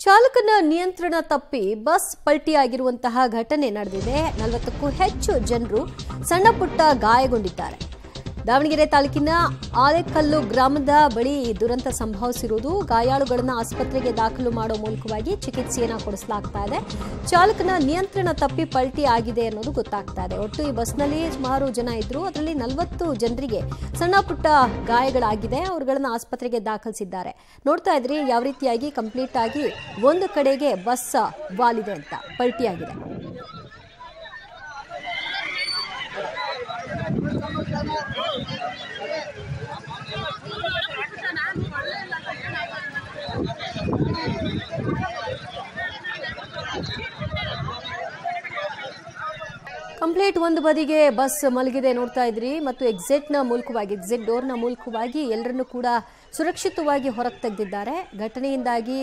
ಚಾಲಕನ ನಿಯಂತ್ರಣ ತಪ್ಪಿ ಬಸ್ ಪಲ್ಟಿಯಾಗಿರುವಂತಹ ಘಟನೆ ನಡೆದಿದೆ. 40ಕ್ಕೂ ಹೆಚ್ಚು ಜನರು ಸಣ್ಣಪುಟ್ಟ ಗಾಯಗೊಂಡಿದ್ದಾರೆ. ದಾವಣಗೆರೆ ತಾಲೂಕಿನ ಆಲೆಕಲ್ಲು ಗ್ರಾಮದ ಬಳಿ ಈ ದುರಂತ ಸಂಭವಿಸಿರುವುದು. ಗಾಯಾಳುಗಳನ್ನು ಆಸ್ಪತ್ರೆಗೆ ದಾಖಲು ಮಾಡುವ ಮೂಲಕವಾಗಿ ಚಿಕಿತ್ಸೆಯನ್ನು ಕೊಡಿಸಲಾಗ್ತಾ ಇದೆ. ಚಾಲಕನ ನಿಯಂತ್ರಣ ತಪ್ಪಿ ಪಲ್ಟಿ ಆಗಿದೆ ಅನ್ನೋದು ಗೊತ್ತಾಗ್ತಾ ಇದೆ. ಒಟ್ಟು ಈ ಬಸ್ನಲ್ಲಿ ಸುಮಾರು ಜನ ಇದ್ರು. ಅದರಲ್ಲಿ 40 ಜನರಿಗೆ ಸಣ್ಣ ಪುಟ್ಟ ಗಾಯಗಳಾಗಿದೆ. ಅವರುಗಳನ್ನು ಆಸ್ಪತ್ರೆಗೆ ದಾಖಲಿಸಿದ್ದಾರೆ. ನೋಡ್ತಾ ಇದ್ರಿ ಯಾವ ರೀತಿಯಾಗಿ ಕಂಪ್ಲೀಟ್ ಆಗಿ ಒಂದು ಕಡೆಗೆ ಬಸ್ ವಾಲಿದೆ ಅಂತ, ಪಲ್ಟಿ ಆಗಿದೆ. ಕಂಪ್ಲೀಟ್ ಒಂದು ಬದಿಗೆ ಬಸ್ ಮಲಗಿದೆ ನೋಡ್ತಾ ಇದ್ರಿ. ಮತ್ತು ಎಕ್ಸಿಟ್ ಡೋರ್ನ ಮೂಲಕವಾಗಿ ಎಲ್ಲರನ್ನು ಕೂಡ ಸುರಕ್ಷಿತವಾಗಿ ಹೊರಗೆ ತೆಗೆದಿದ್ದಾರೆ. ಘಟನೆಯಿಂದಾಗಿ